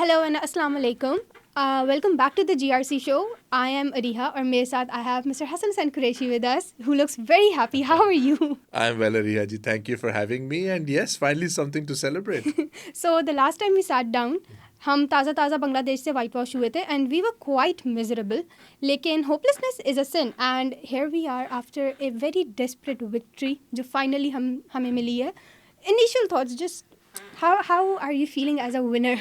Hello and Assalamu alaikum. Welcome back to the GRC show. I am Ariha, और मेरे साथ I have Mr. Hassan and Qureshi with us, who looks very happy. How are you? I'm well, Ariha ji. Thank you for having me. And yes, finally something to celebrate. So the last time we sat down, हम ताज़ा बांग्लादेश से white wash हुए थे and we were quite miserable. लेकिन hopelessness is a sin and here we are after a very desperate victory जो finally हमें मिली है. Initial thoughts, just how are you feeling as a winner?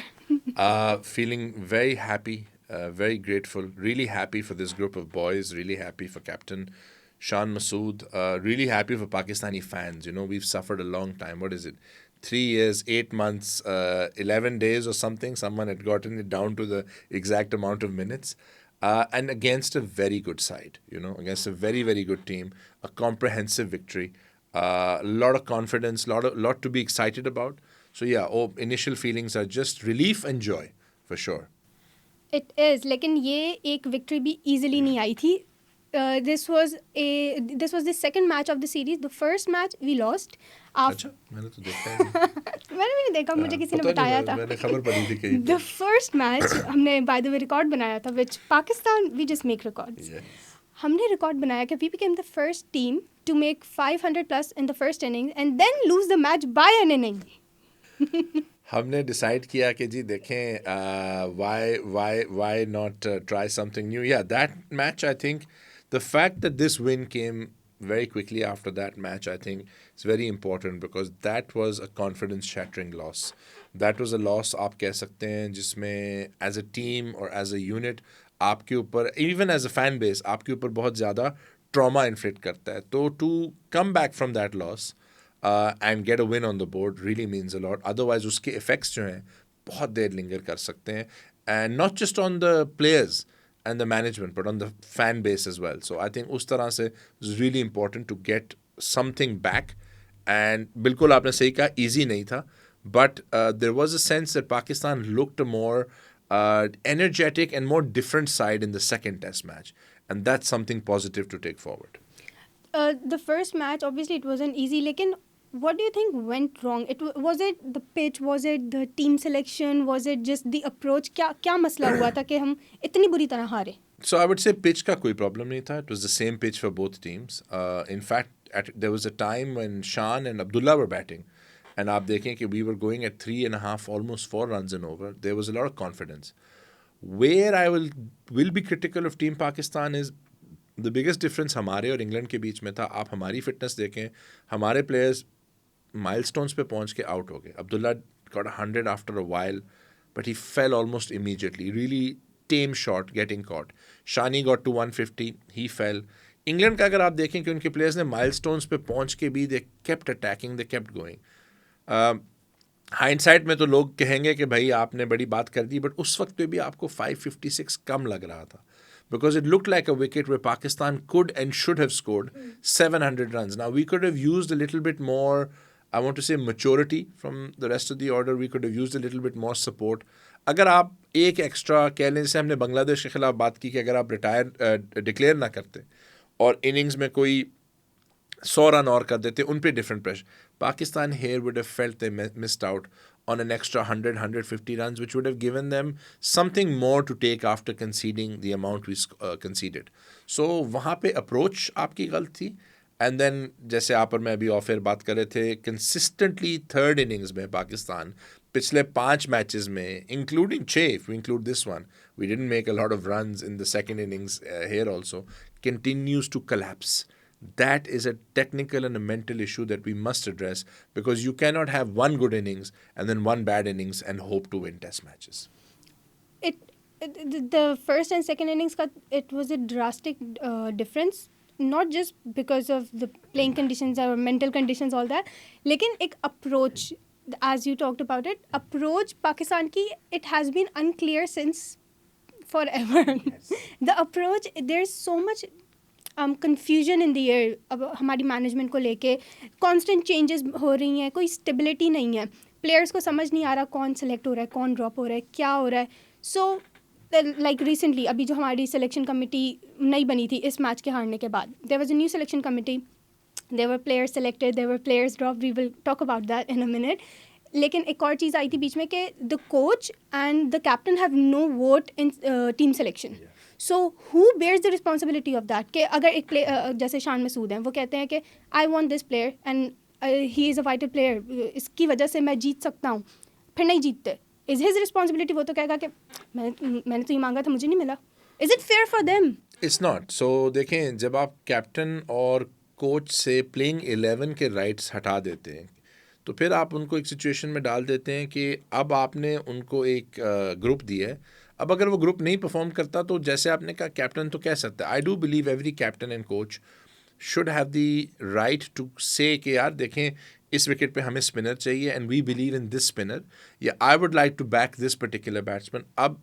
Feeling very happy, very grateful, really happy for this group of boys, really happy for Captain Shan Masood, really happy for Pakistani fans. You know, we've suffered a long time. What is it? 3 years, 8 months, 11 days or something. Someone had gotten it down to the exact amount of minutes. And against a very good side, you know, against a very, very good team, a comprehensive victory, a lot of confidence, lot to be excited about. So yeah, initial feelings are just relief and joy, for sure. It is, लेकिन ये एक victory भी easily नहीं आई थी. This was the second match of the series. The first match we lost. अच्छा, मैंने तो देखा ही नहीं. मैंने भी नहीं देखा, मुझे किसी ने पता नहीं, बताया था. मैंने खबर पढ़ी थी कहीं पे. The first match हमने by the way record बनाया था, which Pakistan we just make records. Yeah. हमने record बनाया कि we became the first team to make 500 plus in the first inning and then lose the match by an inning. हमने decide किया कि जी देखें why not try something new. Yeah, that match, I think the fact that this win came very quickly after that match, I think is very important because that was a confidence shattering loss. That was a loss आप कह सकते हैं जिसमें as a team or as a unit आपके ऊपर, even as a fan base, आपके ऊपर बहुत ज़्यादा trauma inflict करता है. तो to come back from that loss and get a win on the board really means a lot. Otherwise उसके effects जो हैं बहुत देर linger कर सकते हैं, and not just on the players and the management but on the fan base as well. So I think उस तरह से it's really important to get something back. And बिल्कुल आपने सही कहा, easy नहीं था, but there was a sense that Pakistan looked a more energetic and more different side in the second test match, and that's something positive to take forward. The first match, obviously, it wasn't easy. लेकिन what do you think went wrong? Was it the pitch? Was it the team selection? Was it just the approach? क्या मसला हुआ था कि हम इतनी बुरी तरह हारे? So I would say pitch का कोई problem नहीं था. It was the same pitch for both teams. In fact, there was a time when Shan and Abdullah were batting, and आप देखें कि we were going at 3.5, almost 4 runs and over. There was a lot of confidence. Where I will be critical of Team Pakistan is the biggest difference हमारे और England के बीच में था. आप हमारी फिटनेस देखें, हमारे प्लेयर्स माइलस्टोन्स पे पहुंच के आउट हो गए. Abdullah got 100 after a while, but he fell almost immediately. Really tame shot getting caught. Shani got to 150, he fell. England का अगर आप देखें कि उनके प्लेयर्स ने माइलस्टोन्स पे पहुंच के भी they kept attacking, they kept going. Hindsight में तो लोग कहेंगे कि भाई आपने बड़ी बात कर दी, बट उस वक्त पे भी आपको 556 कम लग रहा था. Because it looked like a wicket where Pakistan could and should have scored 700 runs. Now, we could have used a little bit more, I want to say, maturity from the rest of the order. We could have used a little bit more support. अगर आप एक extra कह लें, जैसे हमने बांग्लादेश के खिलाफ बात की कि अगर आप डिक्लेयर ना करते और इनिंग्स में कोई 100 रन और कर देते, उन पे different pressure. Pakistan here would have felt they missed out on an extra 100, 150 runs, which would have given them something more to take after conceding the amount we conceded. So वहाँ पे approach आपकी गलत थी. And then जैसे आप और मैं अभी ऑफ एयर बात कर रहे थे, consistently third innings में पाकिस्तान पिछले 5 matches में, including 6, if we include this one, we didn't make a lot of runs in the second innings here also, continues to collapse. That is a technical and a mental issue that we must address, because you cannot have one good innings and then one bad innings and hope to win test matches. The first and second innings, it was a drastic difference, not just because of the playing conditions or mental conditions, all that. लेकिन एक approach, as you talked about it, approach Pakistan की, it has been unclear since forever. Yes. The approach, there's so much confusion in the air. अब हमारी management को लेके constant changes हो रही हैं, कोई stability नहीं है, प्लेयर्स को समझ नहीं आ रहा कौन सेलेक्ट हो रहा है, कौन ड्रॉप हो रहा है, क्या हो रहा है. सो लाइक रिसेंटली अभी जो हमारी सिलेक्शन कमेटी नई बनी थी इस मैच के हारने के बाद, there was a new selection committee, there were players selected, there were players dropped, we will talk about that in a minute. लेकिन एक और चीज़ आई थी बीच में कि the coach and the captain have no vote in team selection. So who bears the responsibility of that? कि अगर एक प्लेयर जैसे शान मसूद हैं, वो कहते हैं कि I want this player and he is a vital player, इसकी वजह से मैं जीत सकता हूँ, फिर नहीं जीतते, इज़ हिज रिस्पॉन्सिबिलिटी? वो तो कहेगा कि मैंने तो ये मांगा था, मुझे नहीं मिला. Is it fair for them? It's not. So देखें, जब आप कैप्टन और कोच से प्लेइंग 11 के राइट्स हटा देते हैं तो फिर आप उनको एक सिचुएशन में डाल देते हैं कि अब आपने उनको एक ग्रुप दिया है. अब अगर वो ग्रुप नहीं परफॉर्म करता तो जैसे आपने कहा कैप्टन तो कह सकता है. I do believe every captain and coach should have the right to say कि यार देखें, इस विकेट पे हमें स्पिनर चाहिए and we believe in this spinner, या I would like to back this particular batsman. अब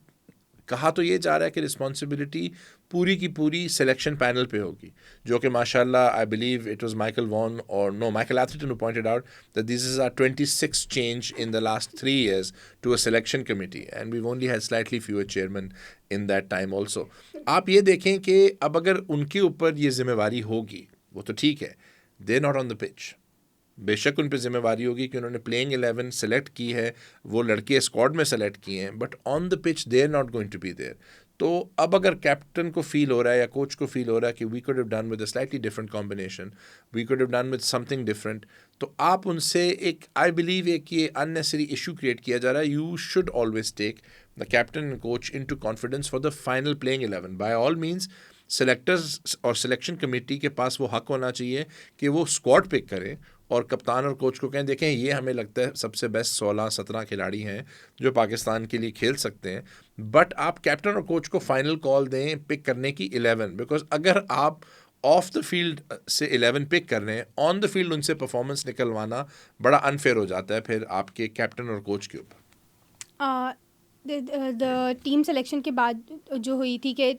कहा तो ये जा रहा है कि रिस्पॉन्सिबिलिटी पूरी की पूरी सिलेक्शन पैनल पे होगी, जो कि माशाल्लाह I believe it was Michael Vaughan और no Michael Atherton who pointed out that this is our 26th change in the last 3 years to a selection committee and we only had slightly fewer chairman in that time also. आप ये देखें कि अब अगर उनके ऊपर ये जिम्मेवारी होगी, वो तो ठीक है, they not on the pitch. बेशक उन पर जिम्मेवारी होगी कि उन्होंने प्लेइंग 11 सेलेक्ट की है, वो लड़के स्क्वाड में सेलेक्ट किए हैं, but on the pitch they are not going to be there. तो अब अगर कैप्टन को फील हो रहा है या कोच को फील हो रहा है कि we could have done with a slightly different combination, we could have done with something different, तो आप उनसे एक आई बिलीव एक ये अननेसेसरी इशू क्रिएट किया जा रहा है. You should always take the captain and coach into confidence for the final playing 11. By all means selectors और सिलेक्शन कमेटी के पास वो हक होना चाहिए कि वो स्क्वाड पिक करें और कप्तान और कोच को कहें देखें ये हमें लगता है सबसे बेस्ट 16-17 खिलाड़ी हैं जो पाकिस्तान के लिए खेल सकते हैं, बट आप कैप्टन और कोच को फाइनल कॉल दें पिक करने की 11. बिकॉज अगर आप ऑफ द फील्ड से 11 पिक कर रहे हैं, ऑन द फील्ड उनसे परफॉर्मेंस निकलवाना बड़ा अनफेयर हो जाता है फिर आपके कैप्टन और कोच के ऊपर. द टीम सिलेक्शन के बाद जो हुई थी कि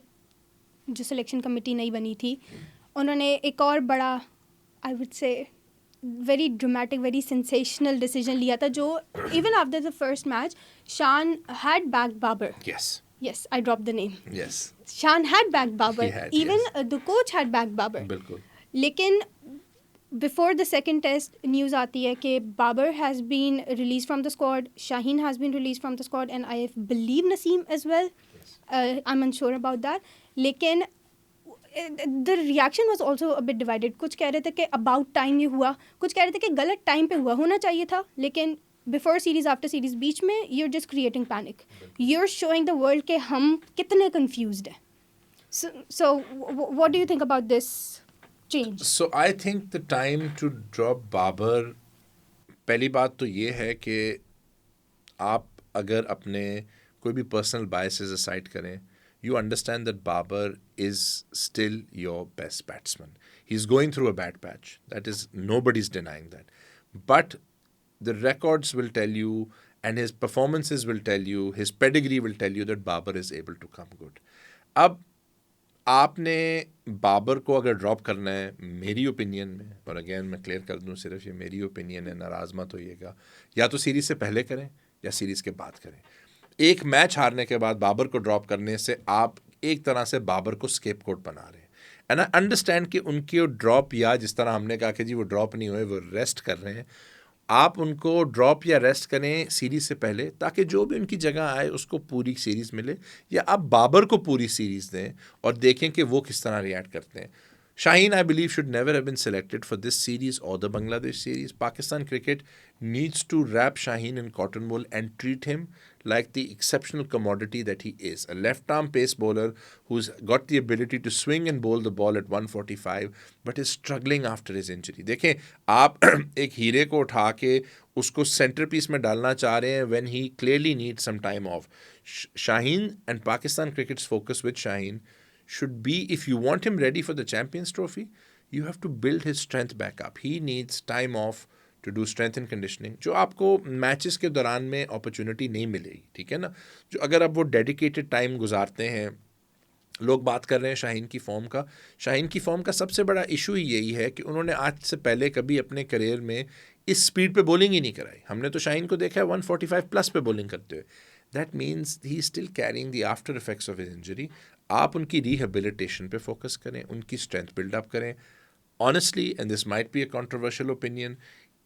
जो सिलेक्शन कमेटी नहीं बनी थी, उन्होंने एक और बड़ा I would say very dramatic very sensational decision लिया था, जो even after the first match Shan had back Babar. Yes, I dropped the name. Yes. Shan had backed Babar. He had, Even yes. The coach had backed Babar. बिल्कुल. लेकिन before the second test, news आती है कि Babar has been released from the squad, Shaheen has been released from the squad, and I believe Naseem as well. Yes. I'm unsure about that. लेकिन the reaction was also a bit divided. कुछ कह रहे थे कि about time ये हुआ, कुछ कह रहे थे कि गलत टाइम पे हुआ, होना चाहिए था. लेकिन बिफोर सीरीज आफ्टर सीरीज बीच में you're just creating panic. You're showing the world कि हम कितने confused हैं. So what do you think about this change? So I think the time to drop Babar, पहली बात तो ये है कि आप अगर अपने कोई भी पर्सनल बायसेस असाइड करें, you understand that Babar is still your best batsman. He's going through a bad patch. That is, nobody's denying that. But the records will tell you and his performances will tell you, his pedigree will tell you that Babar is able to come good. अब आपने बाबर को अगर drop करना है, मेरी opinion में, और again मैं क्लियर कर दूं सिर्फ ये मेरी ओपिनियन है, नाराज मत होइएगा, या तो सीरीज़ से पहले करें या सीरीज़ के बाद करें. एक मैच हारने के बाद बाबर को ड्रॉप करने से आप एक तरह से बाबर को स्केपगोट बना रहे हैं. एंड आई अंडरस्टैंड कि उनके ड्रॉप, या जिस तरह हमने कहा कि जी वो ड्रॉप नहीं हुए, वो रेस्ट कर रहे हैं, आप उनको ड्रॉप या रेस्ट करें सीरीज़ से पहले ताकि जो भी उनकी जगह आए उसको पूरी सीरीज़ मिले, या आप बाबर को पूरी सीरीज़ दें और देखें कि वो किस तरह रिएक्ट करते हैं. Shaheen, I believe, should never have been selected for this series or the Bangladesh series. Pakistan cricket needs to wrap Shaheen in cotton wool and treat him like the exceptional commodity that he is. A left-arm pace bowler who's got the ability to swing and bowl the ball at 145 but is struggling after his injury. देखें, आप एक हीरे को उठा के उसको centre piece में डालना चाह रहे हैं when he clearly needs some time off. Shaheen and Pakistan cricket's focus with Shaheen should be, if you want him ready for the Champions Trophy, you have to build his strength back up. He needs time off to do strength and conditioning, जो आपको matches के दौरान में opportunity नहीं मिलेगी, ठीक है ना. जो अगर आप वो डेडिकेटेड टाइम गुजारते हैं, लोग बात कर रहे हैं शाहीन की फॉर्म का. शाहीन की फॉर्म का सबसे बड़ा इशू ही यही है कि उन्होंने आज से पहले कभी अपने करियर में इस स्पीड पे बॉलिंग ही नहीं कराई. हमने तो शाहीन को देखा है 145 प्लस पे बॉलिंग करते हुए. That means he still carrying the after effects of his injury. आप उनकी रिहेबिलिटेशन पे फोकस करें, उनकी स्ट्रेंथ बिल्डअप करें. Honestly, and this might be a controversial opinion,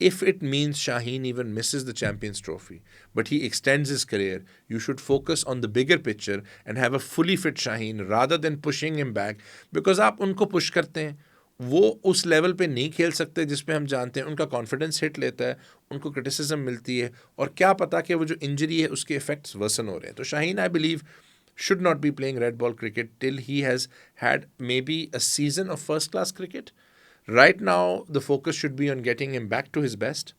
If it means Shaheen even misses the Champions Trophy, but he extends his career, you should focus on the bigger picture and have a fully fit Shaheen rather than pushing him back. Because आप उनको push करते हैं, वो उस level पे नहीं खेल सकते जिस पे हम जानते हैं उनका कॉन्फिडेंस हिट लेता है, उनको क्रिटिसिज्म मिलती है, और क्या पता कि वो जो इंजरी है उसके इफेक्ट्स वर्सन हो रहे हैं. तो Shaheen, I believe, should not be playing red ball cricket till he has had maybe a season of first class cricket. Right now, the focus should be on getting him back to his best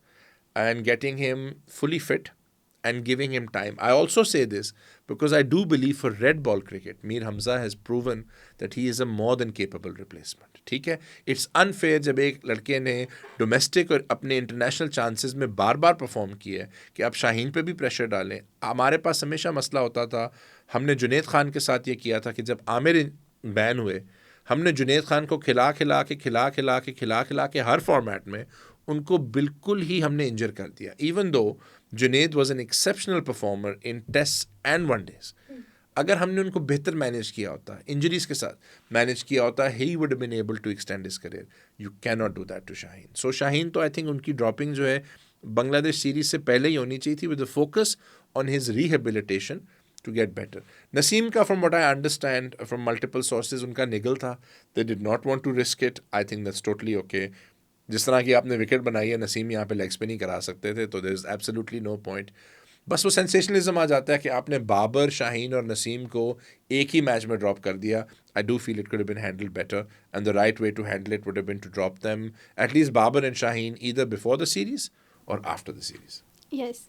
and getting him fully fit and giving him time. I also say this because I do believe for red ball cricket, Mir Hamza has proven that he is a more than capable replacement. ठीक है, it's unfair जब एक लड़के ने domestic और अपने international chances में बार बार perform किया है कि आप शाहीन पे भी प्रेशर डालें. हमारे पास हमेशा मसला होता था, हमने जुनैद खान के साथ ये किया था कि जब आमिर बैन हुए, हमने जुनैद खान को खिला खिला के हर फॉर्मेट में उनको बिल्कुल ही हमने इंजर कर दिया. Even though Junaid was an exceptional performer in test and one days. अगर हमने उनको बेहतर मैनेज किया होता, इंजरीज के साथ मैनेज किया होता, he would been able to extend his career. You can not do that to Shaheen. So Shaheen तो आई थिंक उनकी ड्रॉपिंग जो है बांग्लादेश सीरीज से पहले ही होनी चाहिए थी, with the focus on his rehabilitation to get better. Naseem ka, from what I understand from multiple sources, उनका निगल था. They did not want to risk it. I think that's totally okay. जिस तरह की आपने विकेट बनाई है, नसीम यहाँ पे लेग स्पिन ही करा सकते थे, तो there is absolutely no point. बस वो सेंसेशनलिज्म आ जाता है कि आपने बाबर, शाहीन और नसीम को एक ही मैच में ड्रॉप कर दिया. I do feel it could have been handled better, and the right way to handle it would have been to drop them, at least Babar and Shaheen, either before the series or after the series. Yes,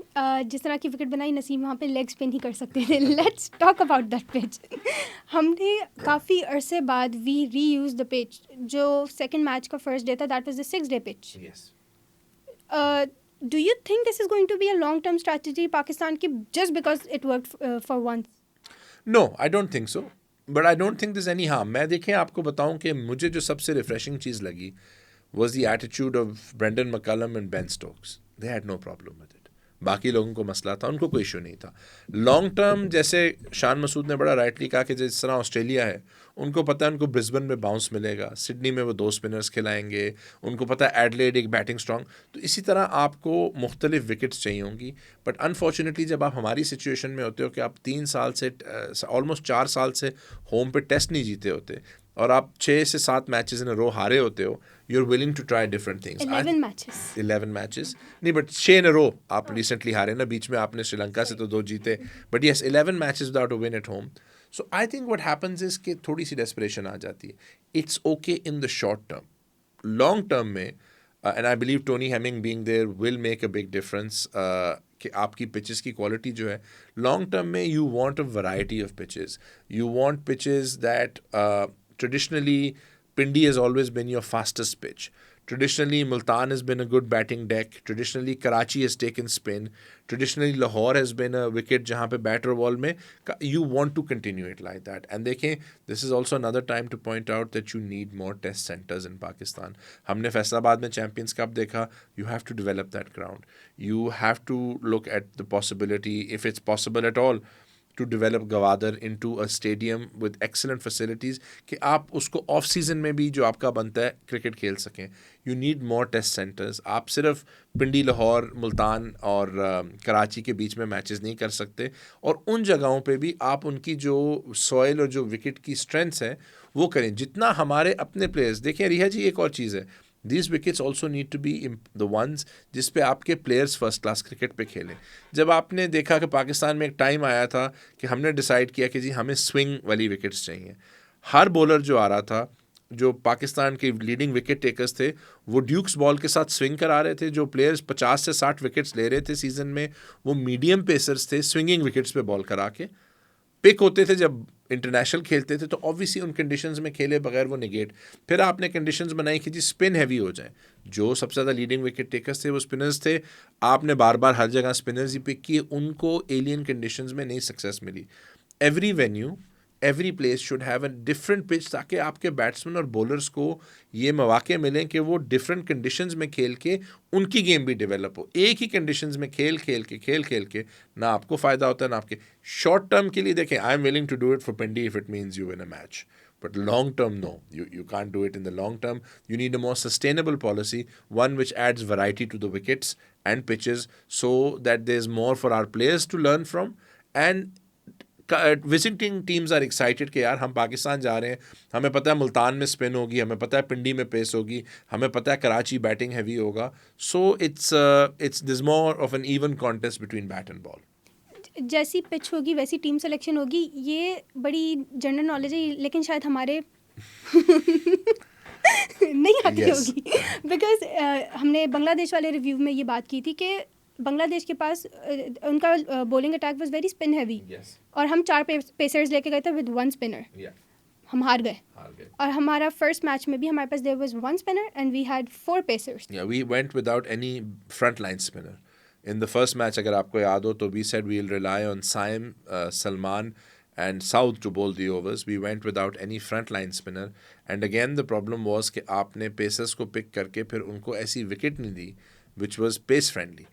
जिस तरह की wicket बनाई नसीम, वहाँ पे leg spin ही कर सकते थे. Let's talk about that pitch. हमने काफ़ी अरसे बाद we reuse the pitch. जो सेकंड मैच का फर्स्ट डे था, that was the 6-day pitch. Yes. Do you think this is going to be a long term strategy Pakistan की, just because it worked for once? No, I don't think so. But I don't think there's any harm. मैं देखें आपको बताऊं कि मुझे जो सबसे refreshing चीज़ लगी was the attitude of Brendan McCullum and Ben Stokes. They had no problem with it. बाकी लोगों को मसला था, उनको कोई इशू नहीं था. लॉन्ग टर्म, जैसे शान मसूद ने बड़ा राइटली कहा कि जिस तरह ऑस्ट्रेलिया है, उनको पता है उनको ब्रिस्बेन में बाउंस मिलेगा, सिडनी में वो 2 स्पिनर्स खिलाएंगे, उनको पता है एडलेड एक बैटिंग स्ट्रॉन्ग, तो इसी तरह आपको मुख्तलिफ विकेट्स चाहिए होंगी. बट अनफॉर्चुनेटली जब आप हमारी सिचुएशन में होते हो कि आप 3 साल से ऑलमोस्ट 4 साल से होम पे टेस्ट नहीं जीते होते और आप 6 से 7 मैचेस इन रो हारे होते हो, you are willing to try different things. 11 matches नहीं, बट 6 इन रो आप रिसेंटली हारे ना, बीच में आपने श्रीलंका से तो 2 जीते, but yes 11 matches without a win at home. So I think what happens is कि थोड़ी सी डेस्परेशन आ जाती है. It's okay in the short term. Long term में and I believe Tony Hemming being there will make a big difference कि आपकी pitches की क्वालिटी जो है लॉन्ग टर्म में, you want a variety of pitches. You want pitches that traditionally Pindi has always been your fastest pitch. Traditionally Multan has been a good batting deck. Traditionally Karachi has taken spin. Traditionally Lahore has been a wicket जहाँ पे batter ball में you want to continue it like that. And देखें, this is also another time to point out that you need more test centers in Pakistan. हमने फैसलाबाद में Champions Cup देखा. You have to develop that ground. You have to look at the possibility, if it's possible at all, to develop Gwadar into a stadium with excellent facilities कि आप उसको off season में भी जो आपका बनता है क्रिकेट खेल सकें. You need more test centres. आप सिर्फ पिंडी, लाहौर, मुल्तान और कराची के बीच में मैचेस नहीं कर सकते, और उन जगहों पे भी आप उनकी जो सॉइल और जो विकेट की स्ट्रेंथ्स है वो करें. जितना हमारे अपने प्लेयर्स देखें, रिहा जी, एक और चीज़ है, these wickets also need to be the ones जिस पे आपके प्लेयर्स फर्स्ट क्लास क्रिकेट पे खेलें. जब आपने देखा कि पाकिस्तान में एक टाइम आया था कि हमने डिसाइड किया कि जी हमें स्विंग वाली विकेट्स चाहिए. हर बॉलर जो आ रहा था, जो पाकिस्तान के लीडिंग विकेट टेकर्स थे, वो ड्यूक्स बॉल के साथ स्विंग करा रहे थे. जो प्लेयर्स 50 से 60 विकेट्स ले रहे थे सीजन में, वो मीडियम पेसर्स थे, स्विंगिंग विकेट्स पे बॉल करा के पिक होते थे. जब इंटरनेशनल खेलते थे तो ऑब्वियसली उन कंडीशंस में खेले बगैर वो निगेट. फिर आपने कंडीशंस बनाई कि जी स्पिन हैवी हो जाए. जो सबसे ज़्यादा लीडिंग विकेट टेकर्स थे वो स्पिनर्स थे. आपने बार बार हर जगह स्पिनर्स ही पिक किए, उनको एलियन कंडीशंस में नहीं सक्सेस मिली. Every venue, every place should have a different pitch, ताकि आपके बैट्समैन और बॉलर्स को ये मौके मिलें कि वो डिफरेंट कंडीशंस में खेल के उनकी गेम भी डेवलप हो. एक ही कंडीशंस में खेल खेल के ना आपको फ़ायदा होता है ना आपके. शॉर्ट टर्म के लिए देखें, I am willing to do it for Pindi if it means you win a match. But long term, no. You can't do it in the long term. You need a more sustainable policy, one which adds variety to the wickets and pitches so that there's more for our players to learn from. And visiting teams are excited कि यार हम पाकिस्तान जा रहे हैं, हमें पता है मुल्तान में स्पिन होगी, हमें पता है पिंडी में पेस होगी, हमें पता है कराची बैटिंग हैवी होगा. So it's this more of an even contest between bat and ball. जैसी पिच होगी वैसी टीम सिलेक्शन होगी, ये बड़ी जनरल नॉलेज है, लेकिन शायद हमारे नहीं आती होगी. बिकॉज हमने बांग्लादेश वाले रिव्यू में ये बात की थी कि बांग्लादेश के पास उनका bowling attack was very spin heavy, और हम 4 पेसर्स लेके गए थे विद 1 स्पिनर. हम हार गए. और हमारा फर्स्ट मैच में भी हमारे पास there was 1 spinner and we had 4 pacers. We went without any front line spinner. In the first match, अगर आपको याद हो, तो we said we'll rely on Saim, Salman and Saud to bowl the overs. We went without any front line spinner. And again, the problem was कि आपने pacers को pick करके फिर उनको ऐसी wicket नहीं दी which was pace friendly.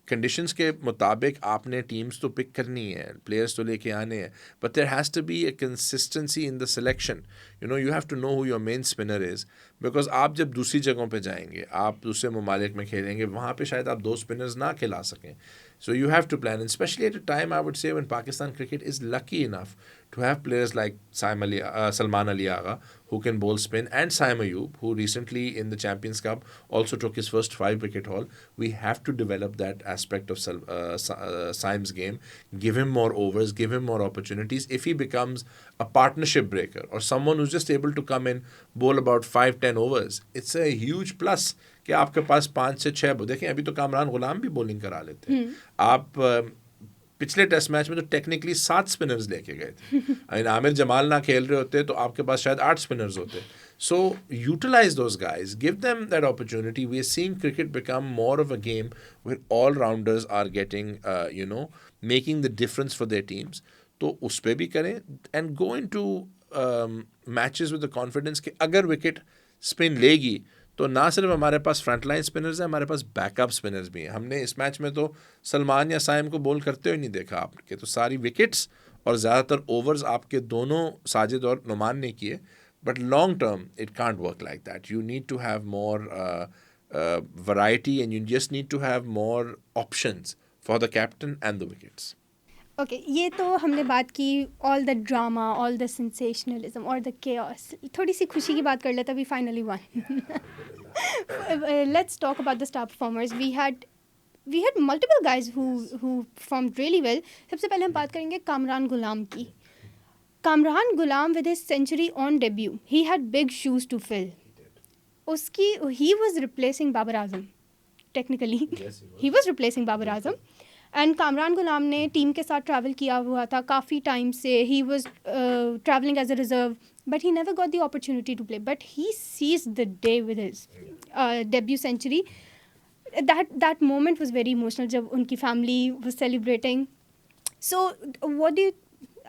Conditions के मुताबिक आपने टीम्स तो पिक करनी है, प्लेयर्स तो लेके आने हैं, but there has to be a consistency in the selection. You have to know who your main spinner is, because आप जब दूसरी जगहों पे जाएंगे, आप दूसरे ममालिक में खेलेंगे, वहाँ पे शायद आप 2 स्पिनर्स ना खिला सकें. So you have to plan, and especially at a time, I would say, when Pakistan cricket is lucky enough to have players like Salman Ali Agha, who can bowl spin, and Saim Ayub, who recently in the Champions Cup also took his first 5-wicket haul. We have to develop that aspect of Saim's game, give him more overs, give him more opportunities. If he becomes a partnership breaker or someone who's just able to come in, bowl about 5-10 overs, it's a huge plus. कि आपके पास 5 से 6 देखें, अभी तो कामरान गुलाम भी bowling करा लेते हैं. आप पिछले टेस्ट मैच में तो टेक्निकली 7 स्पिनर्स लेके गए थे. आमिर जमाल ना खेल रहे होते तो आपके पास शायद 8 स्पिनर्स होते. So utilize those guys, give them that opportunity. We are seeing cricket become more of a game where all rounders are getting making the difference for their teams. तो उस पर भी करें and go into matches with the confidence कि अगर wicket spin लेगी तो ना सिर्फ हमारे पास फ्रंट लाइन स्पिनर्स हैं, हमारे पास बैकअप स्पिनर्स भी हैं. हमने इस मैच में तो सलमान या साइम को बॉल करते हुए नहीं देखा आपके, तो सारी विकेट्स और ज़्यादातर ओवर्स आपके दोनों साजिद और नोमान ने किए. But long term it can't work like that. You need to have more variety and you just need to have more options for the captain and the wickets. Okay, ये तो हमने बात की all the drama, all the sensationalism और the chaos. थोड़ी सी खुशी की बात कर लेते, we finally won. Let's talk about the star performers. We had multiple guys who performed really well. सबसे पहले हम बात करेंगे कामरान गुलाम की. Kamran Ghulam with his century on debut, he had big shoes to fill. उसकी he was replacing Babar Azam. Technically he was replacing Babar Azam. And Kamran Ghulam ने team के साथ ट्रैवल किया हुआ था काफ़ी टाइम से. He was travelling as a reserve, but he never got the opportunity to play. But he seize the day with his debut century. That moment was very emotional जब उनकी family was celebrating. So what do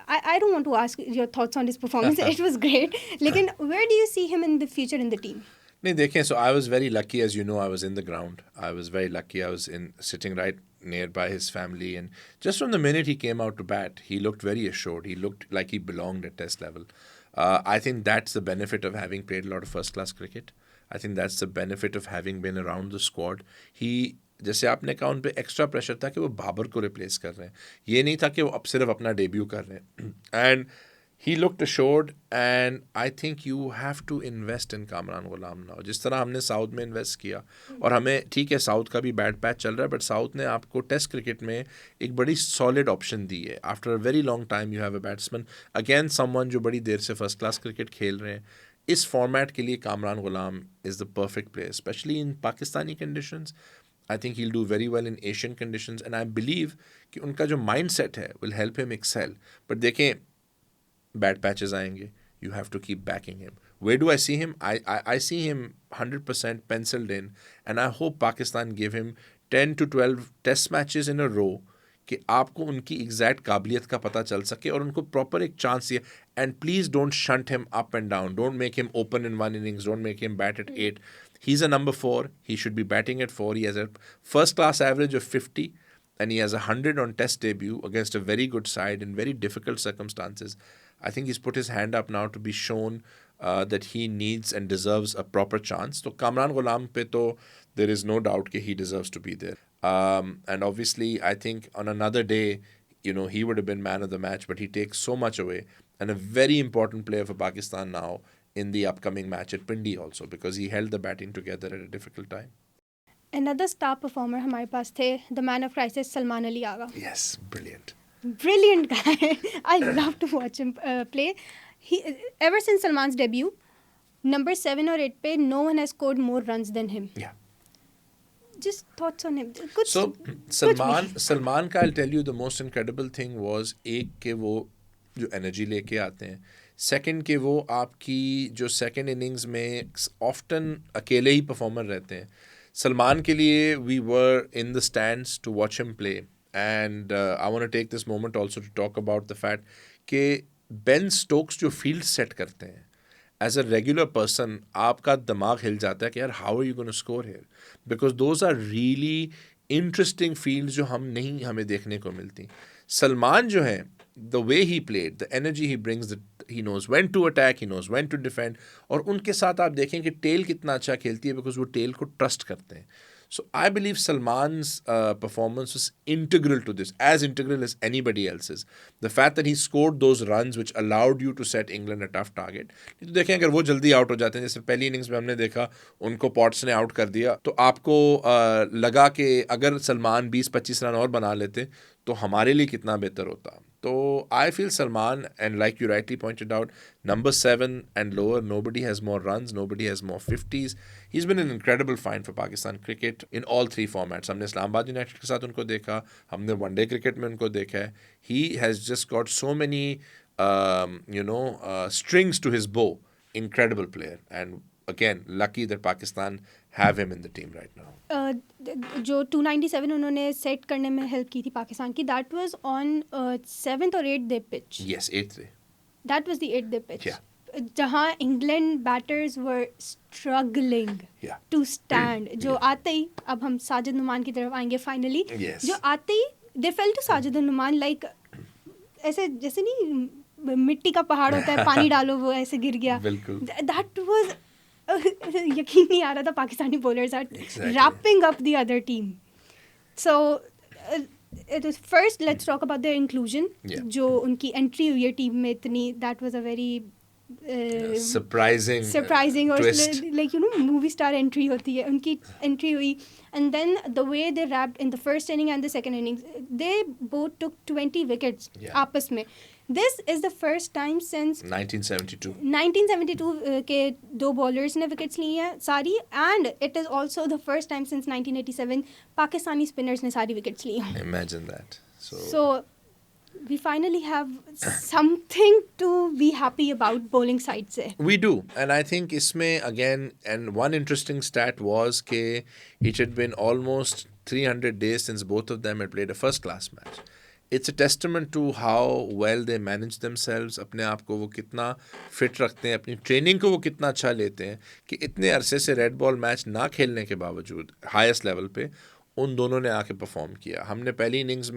I don't want to ask your thoughts on his performance. It was great. लेकिन where do you see him in the future in the team? नहीं देखें, so I was very lucky, as you know, I was in the ground. I was very lucky. I was sitting right nearby his family, and just from the minute he came out to bat, he looked very assured. He looked like he belonged at test level. I think that's the benefit of having played a lot of first-class cricket. I think that's the benefit of having been around the squad. जैसे आपने कहा, उन पे extra pressure था कि वो बाबर को replace कर रहे हैं. ये नहीं था कि वो अब सिर्फ अपना डेब्यू कर रहे हैं. And he looked assured, and I think you have to invest in Kamran Ghulam now. जिस तरह हमने साउथ में इन्वेस्ट किया, और हमें ठीक है साउथ का भी बैड पैच चल रहा है, बट साउथ ने आपको टेस्ट क्रिकेट में एक बड़ी सॉलिड ऑप्शन दी है. After a very long time you have a batsman, again someone जो बड़ी देर से फर्स्ट क्लास क्रिकेट खेल रहे हैं. इस फॉर्मेट के लिए Kamran Ghulam is the perfect player, specially in Pakistani conditions. I think he'll do very well in Asian conditions, and I believe कि उनका जो माइंड सेट है will help him excel. But देखें, bad patches आएंगे. You have to keep backing him. Where do I see him? I see him 100% penciled in, and I hope Pakistan give him 10 to 12 test matches in a row कि आपको उनकी exact काबिलियत का पता चल सके और उनको प्रॉपर एक चांस दिए. And please don't shunt him up and down. Don't make him open in one innings. Don't make him bat at 8. He's a number 4. He should be batting at 4. He has a first-class average of 50, and he has 100 on test debut against a very good side in very difficult circumstances. I think he's put his hand up now to be shown that he needs and deserves a proper chance. So Kamran Ghulam pe to there is no doubt that he deserves to be there. And obviously, I think on another day, he would have been man of the match, but he takes so much away. And a very important player for Pakistan now in the upcoming match at Pindi also, because he held the batting together at a difficult time. Another star performer हमारे पास थे, the man of crisis, Salman Ali Agha. Yes, brilliant. Brilliant guy. I love to watch him play. Ever since Salman's debut, number 7 or 8 pe, no one has scored more runs than him. Yeah. Just thoughts on him. So Salman ka, I'll tell you the most incredible thing was एक के वो जो energy लेके आते हैं, second के वो आपकी जो second innings में often अकेले ही performer रहते हैं. Salman के लिए we were in the stands to watch him play, and I want to take this moment also to talk about the fact कि Ben Stokes जो field set करते हैं, as a regular person, आपका दिमाग हिल जाता है कि यार how are you going to score here? Because those are really interesting fields जो हमें देखने को मिलती. सलमान जो है, the way he played, the energy he brings, he knows when to attack, he knows when to defend. और उनके साथ आप देखें कि टेल कितना अच्छा खेलती है because वो टेल को ट्रस्ट करते हैं. So I believe Salman's performance was integral to this, as integral as anybody else's. The fact that he scored those runs which allowed you to set England a tough target. तो देखें अगर वो जल्दी out हो जाते हैं, जैसे पहली इनिंग्स में हमने देखा उनको पॉट्स ने आउट कर दिया, तो आपको लगा कि अगर सलमान 20-25 रन और बना लेते तो हमारे लिए कितना बेहतर होता. So I feel Salman, and like you rightly pointed out, number 7 and lower, nobody has more runs, nobody has more 50s. He's been an incredible find for Pakistan cricket in all three formats. हमने Islamabad United के साथ उनको देखा, हमने one day cricket में उनको देखा है. He has just got so many strings to his bow. Incredible player, and again lucky that Pakistan have him in the team right now. जो 297 उन्होंने सेट करने में हेल्प की थी पाकिस्तान की, that was on 7th or 8th day pitch. Yes, 8th day. That was the 8th day pitch. Yeah. जहाँ England batters were struggling to stand. जो आते ही, अब हम साजिद नुमान की तरफ आएंगे finally. Yes. जो आते ही they fell to Sajid Numan like ऐसे जैसे नहीं मिट्टी का पहाड़ होता है, पानी डालो वो ऐसे गिर गया. बिल्कुल. That was यकीन नहीं आ रहा था Pakistani bowlers are wrapping up the other team. So it was first, let's talk about their inclusion. जो उनकी entry हुई है टीम में इतनी, that was a very surprising और twist. like movie star entry होती है, उनकी entry हुई, and then the way they wrapped in the first inning and the second innings, they both took 20 wickets आपस में. This is the first time since 1972 के दो bowlers ने wickets ली हैं सारी, and it is also the first time since 1987 Pakistani spinners ने सारी wickets ली हैं. Imagine that. So we finally have something to be happy about bowling side se. We do, and I think isme again, and one interesting stat was that it had been almost 300 days since both of them had played a first class match. It's a testament to how well they manage themselves, अपने आप को वो कितना fit रखते हैं, अपनी training को वो कितना अच्छा लेते हैं कि इतने अरसे से रेड बॉल मैच ना खेलने के बावजूद हाईएस्ट लेवल पे उन दोनों ने आके परफॉर्म किया. हमने पहली इनिंग्स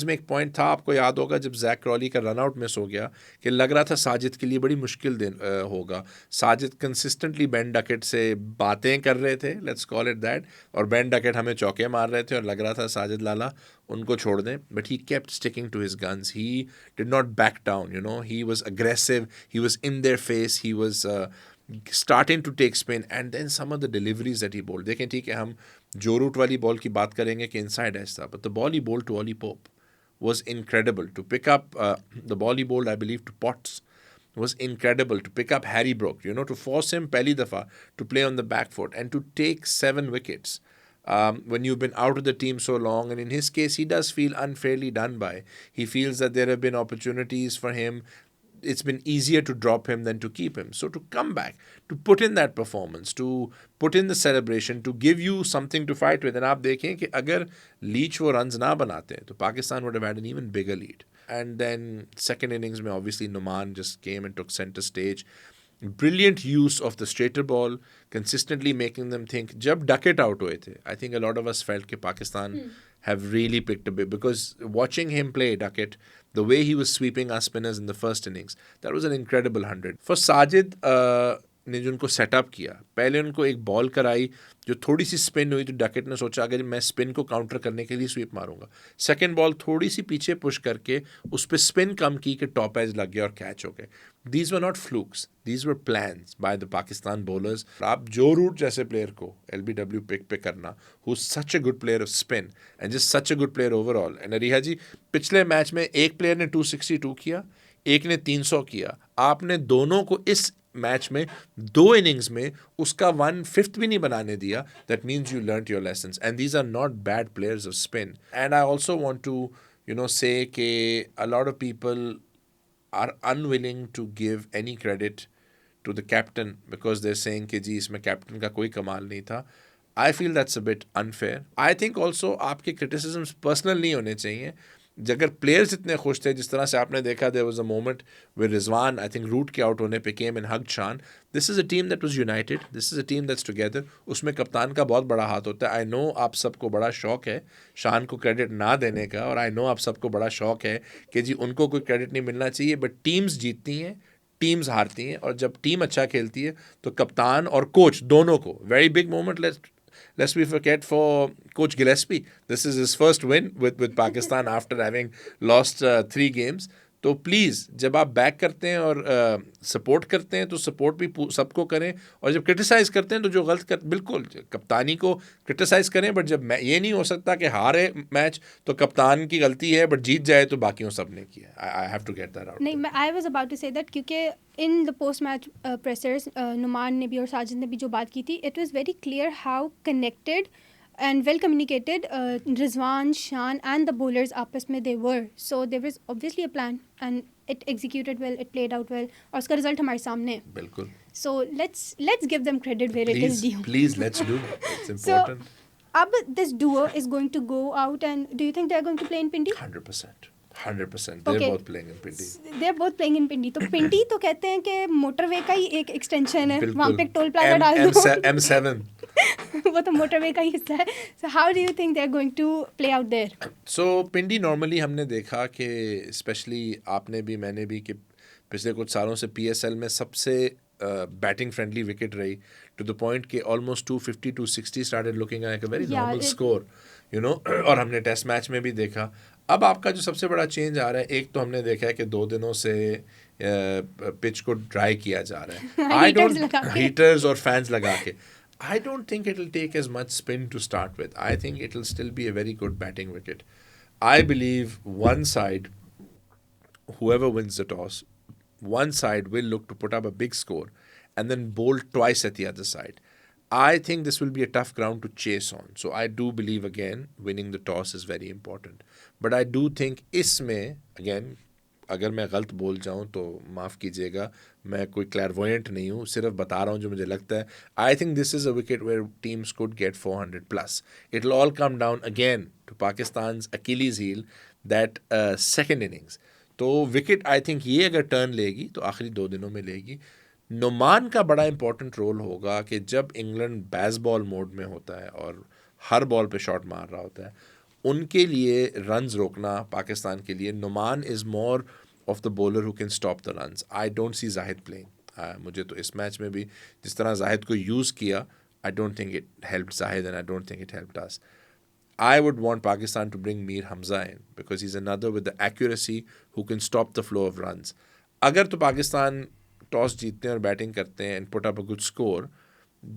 में एक पॉइंट था, आपको याद होगा, जब जैक क्रॉली का रन आउट मिस हो गया कि लग रहा था साजिद के लिए बड़ी मुश्किल दिन होगा. साजिद कंसिस्टेंटली बेन डकेट से बातें कर रहे थे, लेट्स कॉल इट दैट, और बेन डकेट हमें चौके मार रहे थे और लग रहा था साजिद लाला उनको छोड़ दें, but he kept sticking to his guns. He did not back down, he was aggressive, he was in their face, he was starting to take spin, and then some of the deliveries that he bowled. देखें ठीक है, हम जो root वाली ball की बात करेंगे कि इनसाइड एज था, but the ball he bowled to Ollie Pope was incredible. To pick up the ball he bowled, I believe, to Potts was incredible. To pick up Harry Brook, to force him pehli dafa to play on the back foot and to take 7 wickets when you've been out of the team so long. And in his case, he does feel unfairly done by. He feels that there have been opportunities for him. It's been easier to drop him than to keep him. So to come back, to put in that performance, to put in the celebration, to give you something to fight with. And आप देखें कि अगर Leach वो runs ना बनाते तो Pakistan would have had an even bigger lead. And then second innings में obviously Noman just came and took center stage. Brilliant use of the straighter ball, consistently making them think. जब Duckett out हुए थे, I think a lot of us felt कि Pakistan have really picked a bit, because watching him play Duckett, the way he was sweeping our spinners in the first innings, that was an incredible 100. For Sajid ने जो उनको setup किया, पहले उनको एक ball कराई जो थोड़ी सी स्पिन हुई, तो डकेट ने सोचा अगर मैं स्पिन को काउंटर करने के लिए स्वीप मारूंगा, सेकंड बॉल थोड़ी सी पीछे पुश करके उस पर स्पिन कम की कि टॉप एज लग गया और कैच हो गए. These were not flukes, these were plans by the Pakistan bowlers. आप जो रूट जैसे प्लेयर को LBW पिक पे करना, who such a good player of spin and just such a good player overall. And Ariha ji, पिछले मैच में एक प्लेयर ने 262 किया, एक ने 300 किया. आपने दोनों को इस मैच में 2 इनिंग्स में उसका 1/5 भी नहीं बनाने दिया. That means you learned your lessons, and these are not bad players of spin. And I also want to say कि a lot of people are unwilling to give any credit to the captain because they're saying कि जी इसमें captain का कोई कमाल नहीं था. I feel that's a bit unfair. I think also आपके criticisms personal नहीं होने चाहिए. अगर प्लेयर्स इतने खुश थे, जिस तरह से आपने देखा, there was a moment where Rizwan I think Root के आउट होने पे came and hugged शान. This is a team that was united. This is a team that's together. उसमें कप्तान का बहुत बड़ा हाथ होता है. I know आप सबको बड़ा शौक है शान को क्रेडिट ना देने का, और I know आप सबको बड़ा शौक है कि जी उनको कोई क्रेडिट नहीं मिलना चाहिए, बट टीम्स जीतती हैं, टीम्स हारती हैं, और जब टीम अच्छा खेलती है तो कप्तान और कोच दोनों को very big moment. Lest we forget for Coach Gillespie, this is his first win with Pakistan after having lost 3 games. तो प्लीज़ जब आप बैक करते हैं और सपोर्ट करते हैं तो सपोर्ट भी सबको करें, और जब क्रिटिसाइज़ करते हैं तो जो गलत कर, बिल्कुल कप्तानी को क्रिटिसाइज़ करें, बट जब ये नहीं हो सकता कि हारे मैच तो कप्तान की गलती है, बट जीत जाए तो बाकियों सब ने किया. I have to get that out. नहीं, I was about to say that, क्योंकि in the post match pressers Noman ने भी और साजिद ने भी जो बात की थी, it was very clear how connected and well communicated Rizwan, Shan and the bowlers आपस में they were. So there was obviously a plan and it executed well, it played out well, और उसका result हमारे सामने. बिल्कुल. So let's give them credit where it is due. Please, let's do. It's important. So अब this duo is going to go out, and do you think they're going to play in Pindi? 100%. 100%. They're both playing in Pindi. They're both playing in Pindi. तो Pindi तो कहते हैं कि motorway का ही एक extension है, वहाँ पे टोल प्लाजा डाल दो. M7. वो तो मोटरवे का ही हिस्सा है. So how do you think they're going to play out there? So Pindi normally हमने देखा कि especially आपने भी मैंने भी कि पिछले कुछ सालों से PSL में सबसे बैटिंग फ्रेंडली विकेट रही, to the point कि almost 250 260 started looking like a very normal score, और हमने टेस्ट मैच में भी देखा. अब आपका जो सबसे बड़ा चेंज आ रहा है, एक तो हमने देखा है कि 2 दिनों से पिच को ड्राई किया जा रहा है, हीटर्स और फैंस लगा के. I don't think it'll take as much spin to start with. I think it'll still be a very good batting wicket. I believe one side, whoever wins the toss, one side will look to put up a big score and then bowl twice at the other side. I think this will be a tough ground to chase on. So I do believe, again, winning the toss is very important. But I do think इसमें, again, अगर मैं गलत बोल जाऊँ तो माफ़ कीजिएगा, मैं कोई क्लैरवोयेंट नहीं हूँ, सिर्फ बता रहा हूँ जो मुझे लगता है. I think this is a wicket where teams could get 400 plus. It'll all come down again to Pakistan's Achilles heel, that second innings. तो विकेट आई थिंक ये अगर टर्न लेगी तो आखिरी 2 दिनों में लेगी. नोमान का बड़ा इंपॉर्टेंट रोल होगा कि जब इंग्लैंड बेसबॉल मोड में होता है और हर बॉल पे शॉट मार रहा होता है, उनके लिए रन्स रोकना पाकिस्तान के लिए, Noman is more of the bowler who can stop the runs. I don't see Zahid playing. मुझे तो इस मैच में भी जिस तरह जाहिद को यूज़ किया, I don't think it helped Zahid and I don't think it helped us. I would want Pakistan to bring Mir Hamza in because he's another with the accuracy who can stop the flow of runs. अगर तो Pakistan toss जीतते हैं और batting करते हैं and put up a good score,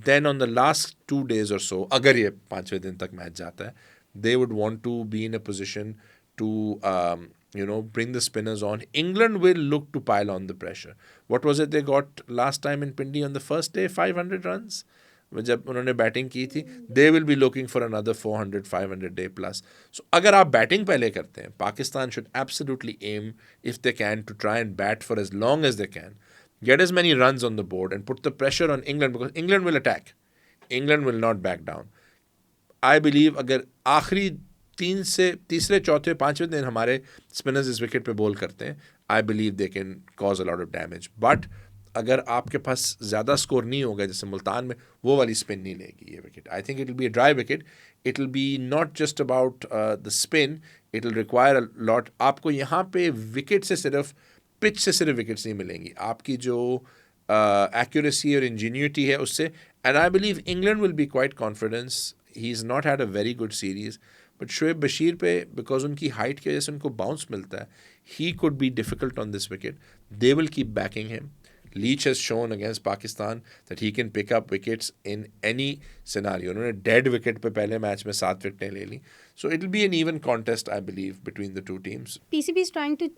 then on the last 2 days or so, अगर ये 5वें दिन तक मैच जाता है, they would want to be in a position to bring the spinners on. England will look to pile on the pressure. What was it they got last time in Pindi on the first day? 500 runs. जब उन्होंने batting की थी, they will be looking for another 400-500 day plus. So अगर आप batting पहले करते हैं, Pakistan should absolutely aim if they can to try and bat for as long as they can, get as many runs on the board and put the pressure on England, because England will attack, England will not back down. I believe अगर आखिरी 3 से तीसरे चौथे 5वें दिन हमारे spinners इस wicket पे बॉल करते हैं, I believe they can cause a lot of damage. But अगर आपके पास ज़्यादा स्कोर नहीं होगा जैसे मुल्तान में, वो वाली स्पिन नहीं लेगी ये wicket. I think it will be a dry wicket. It will be not just about the spin, it will require a lot. आपको यहाँ पे विकेट से सिर्फ, पिच से सिर्फ विकेट्स नहीं मिलेंगी, आपकी जो एक्यूरेसी और इंजीन्यूटी है उससे. And I believe England will be quite confidence. He is not had a very good series, but Shoaib Bashir पे बिकॉज उनकी हाइट की वजह से उनको बाउंस मिलता है, he could be difficult on this wicket. They will keep backing him. Leach has shown against Pakistan that he can pick up wickets in any scenario. उन्होंने dead wicket पे पहले मैच में 7 विकेटें ले ली. So it will be an even contest, I believe, between the two teams. PCB is trying to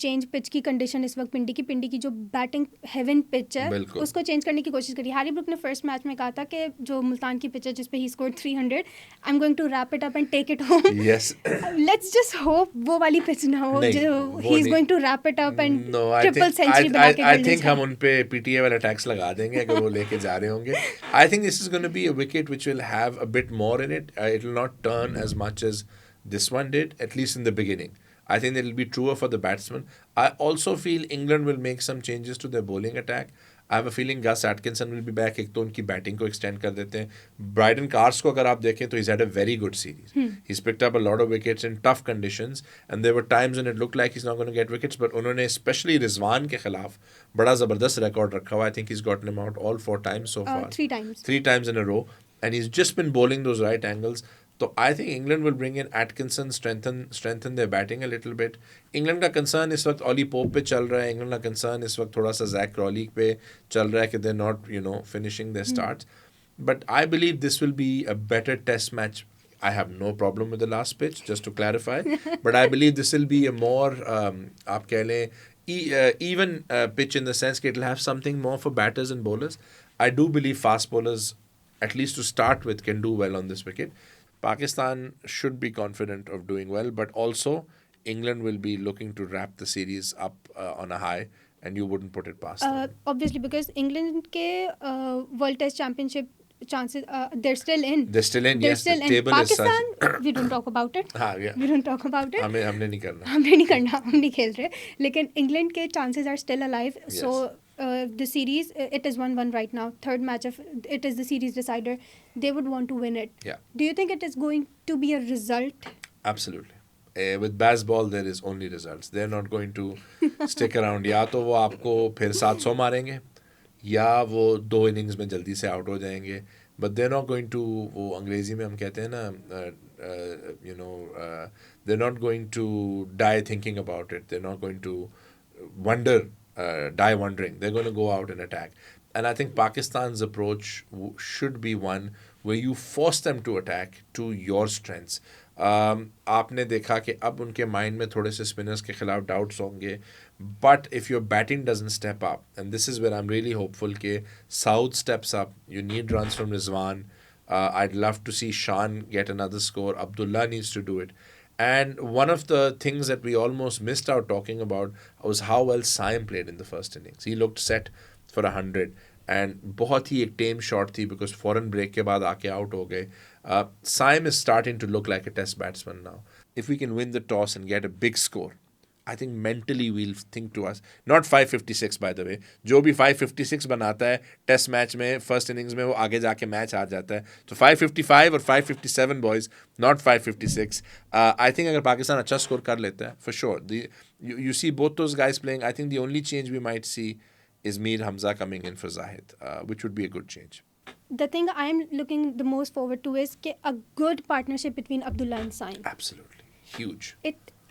change pitch की condition इस वक्त पिंडी की जो बैटिंग हेवन पिच है उसको चेंज करने की कोशिश करी. हैरी ब्रूक ने फर्स्ट मैच में कहा था कि जो मुल्तान की पिच है जिस पे he scored 300, I am going to wrap it up and take it home. Yes. Let's just hope वो वाली पिच ना हो जो he is going to wrap it up and triple century बना के. I think हम उन पे PTA वाला टैक्स लगा देंगे अगर वो लेके जा रहे होंगे. I think this is going to be a wicket which will have a bit more in it. It will not turn as much as this one did, at least in the beginning. I think it will be truer for the batsman. I also feel England will make some changes to their bowling attack. I have a feeling Gus Atkinson will be back. एक तो उनकी batting को extend कर देते हैं. Brydon Carse को अगर आप देखें तो he's had a very good series. He's picked up a lot of wickets in tough conditions and there were times when it looked like he's not going to get wickets, but उन्होंने especially Rizwan के खिलाफ बड़ा ज़बरदस्त record रखा हुआ. I think he's gotten him out all 4 times so far. 3 times in a row, and he's just been bowling those right angles. So I think England will bring in Atkinson, strengthen their batting a little bit. England का concern इस वक्त Ollie Pope पे चल रहा है. England का concern इस वक्त थोड़ा सा जैक क्रॉली पे चल रहा है कि they're not, finishing their starts. But I believe this will be a better test match. I have no problem with the last pitch, just to clarify. But I believe this will be a more, आप कह लें, even pitch in the sense that it will have something more for batters and bowlers. I do believe fast bowlers, at least to start with, can do well on this wicket. Pakistan should be confident of doing well, but also England will be looking to wrap the series up on a high, and you wouldn't put it past them. Obviously, because England ke World Test Championship chances, they're still in. They're still in, yes. Still the table Pakistan, is such. we don't talk about it. हाँ, yeah. We don't talk about it. हमने नहीं करना. हमने नहीं करना, हम नहीं खेल रहे. लेकिन England के chances are still alive. Yes. So the series, it is 1-1 right now. Third match of it is the series decider. They would want to win it. Yeah. Do you think it is going to be a result? Absolutely. With baseball, there is only results. They're not going to stick around. या तो वो आपको फिर 700 मारेंगे, या वो 2 innings में जल्दी से आउट हो जाएंगे. But they're not going to, वो अंग्रेजी में हम कहते हैं ना, they're not going to die thinking about it. They're not going to die wondering. They're going to go out and attack. And I think Pakistan's approach should be one where you force them to attack to your strengths. आपने देखा कि अब उनके mind में थोड़े से spinners के खिलाफ डाउट्स होंगे, but if your batting doesn't step up, and this is where I'm really hopeful कि Saud steps up, you need runs from Rizwan. I'd love to see Shan get another score. Abdullah needs to do it. And one of the things that we almost missed out talking about was how well Saim played in the first innings. He looked set for 100. And बहुत ही एक tame shot थी because foreign break के बाद आके out हो गए. Saim is starting to look like a test batsman now. If we can win the toss and get a big score, I think mentally we'll think to us, not 556 by the way, जो भी 556 बनाता है test match में first innings में वो आगे जाके match हार जाता है. तो 555 और 557 बॉयज, not 556. I think अगर पाकिस्तान अच्छा स्कोर कर लेता है, for sure, you see both those guys playing. I think the only change we might see is Mir Hamza coming in for Zahid, which would be a good change. The thing I am looking the most forward to is a good partnership between Abdullah and Saim. Absolutely. Huge.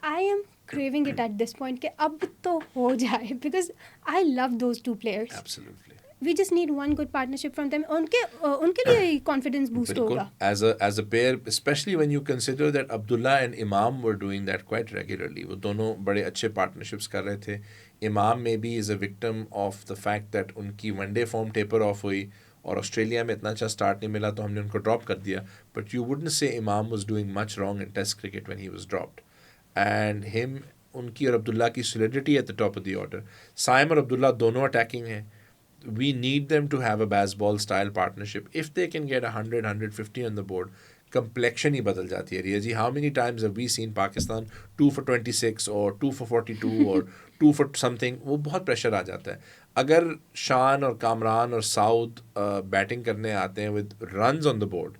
I am craving it at this point कि अब तो हो जाए, because I love those two players. Absolutely. We just need one good partnership from them. उनके लिए confidence boost होगा. As a pair, especially when you consider that Abdullah and Imam were doing that quite regularly. वो दोनों बड़े अच्छे partnerships कर रहे थे. Imam maybe is a victim of the fact that उनकी one-day form taper off हुई और ऑस्ट्रेलिया में इतना अच्छा स्टार्ट नहीं मिला तो हमने उनको ड्रॉप कर दिया. But you wouldn't say Imam was doing much wrong in Test cricket when he was dropped. And him, उनकी और अब्दुल्ला की solidity at the top of the order. Saim और अब्दुल्ला दोनों attacking हैं. We need them to have a baseball style partnership. If they can get 100, 150 on the board, complexion ही बदल जाती है. Riya ji, how many times have we seen Pakistan 2 for 26 or 2 for 42 or 2 for something? वो बहुत pressure आ जाता है. अगर शान और कामरान और साउद बैटिंग करने आते हैं with runs on the board,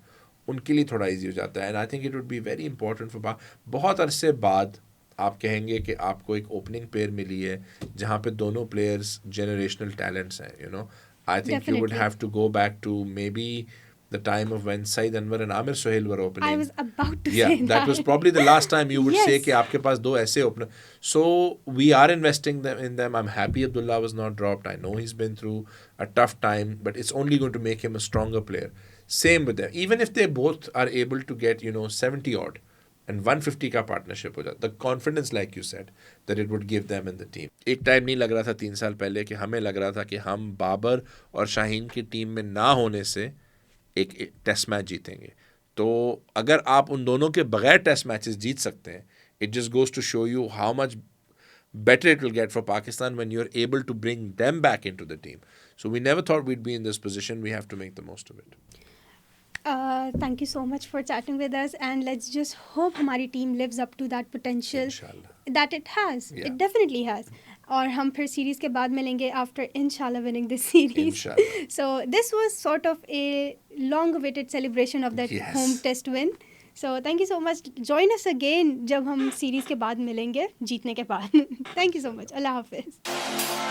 उनके लिए थोड़ा इजी हो जाता है. And I think it would be very important for बहुत अरसे बाद आप कहेंगे कि आपको एक ओपनिंग पेयर मिली है जहाँ पे दोनों प्लेयर्स जनरेशनल टैलेंट्स हैं. You know, I think you would have to go back to maybe the time of when Saeed Anwar and Amir Sohail were opening. I was about to Yeah, say that was probably the last time you would Yes. say कि आपके पास दो ऐसे opener. So we are investing in them. I'm happy Abdullah was not dropped. I know he's been through a tough time, but it's only going to make him a stronger player. Same with them. Even if they both are able to get 70 odd and 150 का partnership हो जाता, the confidence like you said that it would give them in the team. एक time नहीं लग रहा था 3 साल पहले कि हमें लग रहा था कि हम बाबर और शाहीन की टीम में ना होने से एक टेस्ट मैच जीतेंगे. तो अगर आप उन दोनों के बगैर टेस्ट मैचेस जीत सकते हैं, it just goes to show you how much better it will get for Pakistan when you're able to bring them back into the team. So we never thought we'd be in this position. We have to make the most of it. Thank you so much for chatting with us, and let's just hope हमारी team lives up to that potential Inshallah. that it has. Yeah. It definitely has. और हम फिर series के बाद मिलेंगे after inshallah winning this series. Inshallah. So this was sort of a long-awaited celebration of that Yes. home test win. So thank you so much. Join us again जब हम series के बाद मिलेंगे जीतने के बाद. Thank you so much. Allah Hafiz.